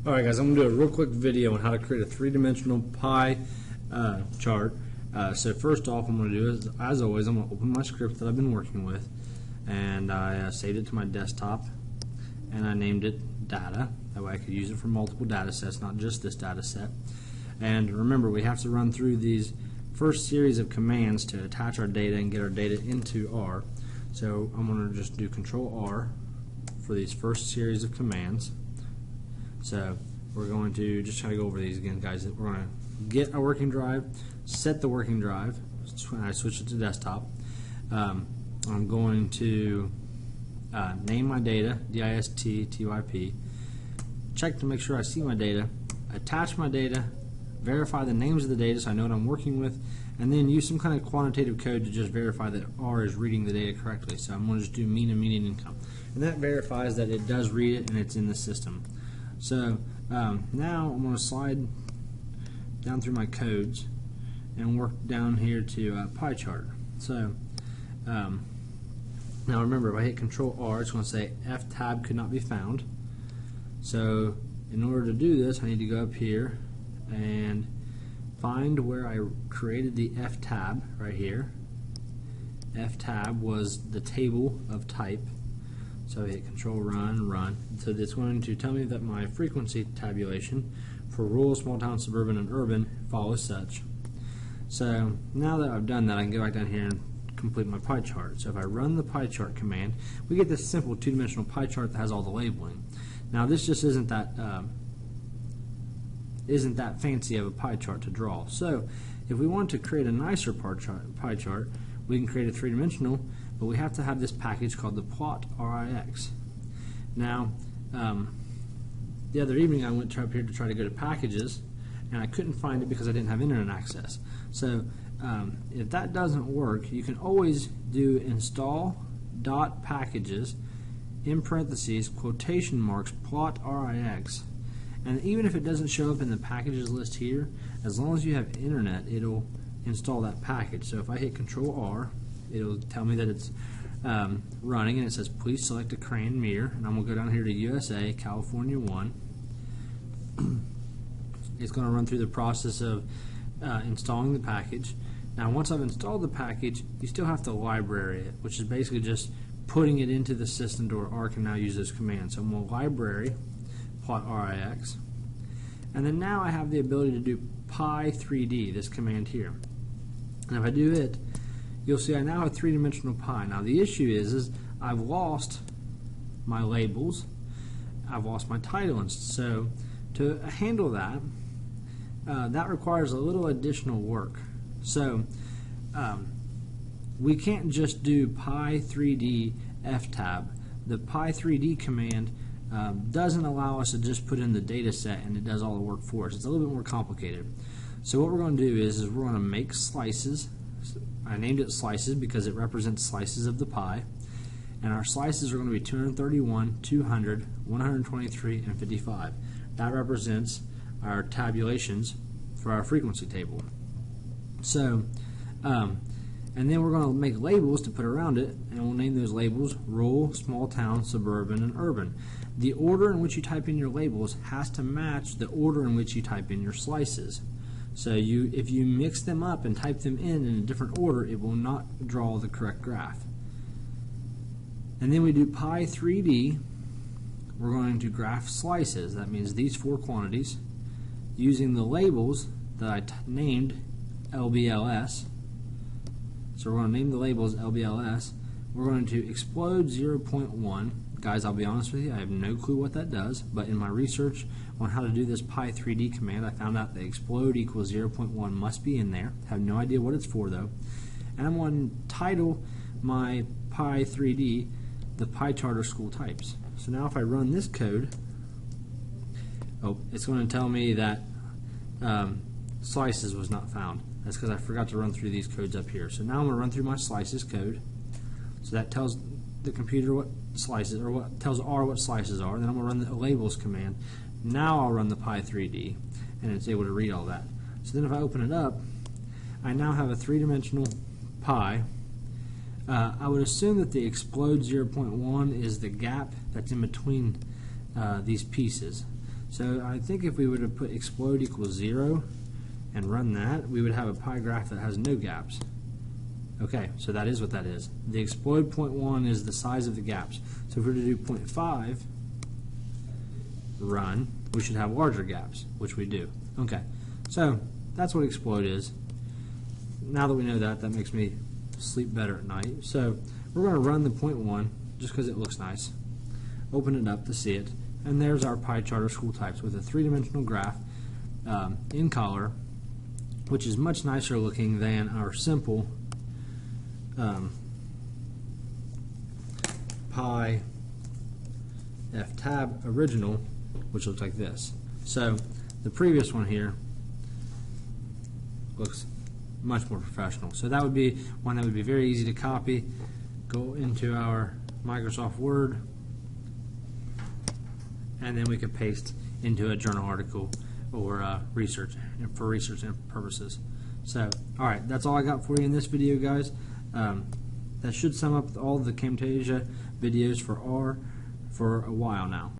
Alright guys, I'm going to do a real quick video on how to create a three-dimensional pie chart. So first off, I'm going to do is, as always, I'm going to open my script that I've been working with, and I saved it to my desktop, and I named it data. That way I could use it for multiple data sets, not just this data set. And remember, we have to run through these first series of commands to attach our data and get our data into R. So I'm going to just do Control R for these first series of commands. So we're going to just try to go over these again, guys. We're going to get our working drive, set the working drive. I switch it to desktop. I'm going to name my data, DIST-TYP, check to make sure I see my data, attach my data, verify the names of the data so I know what I'm working with, and then use some kind of quantitative code to just verify that R is reading the data correctly. So I'm going to just do mean and median income. And that verifies that it does read it and it's in the system. So now I'm going to slide down through my codes and work down here to pie chart. So now remember, if I hit Control R, it's going to say F tab could not be found. So in order to do this, I need to go up here and find where I created the F tab right here. F tab was the table of type. So I hit Control Run, Run. So it's going to tell me that my frequency tabulation for rural, small town, suburban, and urban follows such. So now that I've done that, I can go back down here and complete my pie chart. So if I run the pie chart command, we get this simple two-dimensional pie chart that has all the labeling. Now this just isn't that fancy of a pie chart to draw. So if we want to create a nicer pie chart, we can create a three-dimensional, but we have to have this package called the plot.rix. Now, the other evening I went up here to try to go to packages, and I couldn't find it because I didn't have internet access. So if that doesn't work, you can always do install.packages in parentheses quotation marks plot.rix. And even if it doesn't show up in the packages list here, as long as you have internet, it'll install that package. So if I hit Control R, it'll tell me that it's running, and it says please select a crayon mirror, and I'm going to go down here to USA, California 1. It's going to run through the process of installing the package. Now once I've installed the package, you still have to library it, which is basically just putting it into the system to where R can now use those commands. So I'm going to library plot.rix, and then now I have the ability to do pie3d, this command here. And if I do it, you'll see I now have three-dimensional pie. Now the issue is I've lost my labels, I've lost my title, so to handle that, that requires a little additional work. So we can't just do pie3d ftab. The pie3d command doesn't allow us to just put in the data set and it does all the work for us. It's a little bit more complicated. So what we're going to do is we're going to make slices. I named it slices because it represents slices of the pie. And our slices are going to be 231, 200, 123, and 55. That represents our tabulations for our frequency table. So, and then we're going to make labels to put around it, and we'll name those labels rural, small town, suburban, and urban. The order in which you type in your labels has to match the order in which you type in your slices. So if you mix them up and type them in a different order, it will not draw the correct graph. And then we do pie3d. We're going to graph slices. That means these four quantities using the labels that I named LBLS. So we're going to name the labels LBLS. We're going to explode 0.1. Guys, I'll be honest with you, I have no clue what that does, but in my research on how to do this pie3d command, I found out that explode equals 0.1 must be in there. I have no idea what it's for though. And I'm going to title my pie3d the pie charter school types. So now if I run this code, it's going to tell me that slices was not found. That's because I forgot to run through these codes up here. So now I'm going to run through my slices code. So that tells the computer what slices, or what tells R what slices are. And then I'm going to run the labels command. Now I'll run the pie3d, and it's able to read all that. So then if I open it up, I now have a three-dimensional pie. I would assume that the explode 0.1 is the gap that's in between these pieces. So I think if we would have put explode equals 0 and run that, we would have a pie graph that has no gaps. Okay, so that is what that is. The explode 0.1 is the size of the gaps. So if we were to do 0.5, run, we should have larger gaps, which we do. Okay, so that's what explode is. Now that we know that, that makes me sleep better at night. So we're going to run the 0.1 just because it looks nice. Open it up to see it. And there's our pie chart of school types with a three-dimensional graph in color, which is much nicer looking than our simple pie F tab original, which looks like this. So the previous one here looks much more professional. So that would be one that would be very easy to copy. Go into our Microsoft Word, and then we could paste into a journal article or research for research purposes. So, all right, that's all I got for you in this video, guys. That should sum up all the Camtasia videos for R for a while now.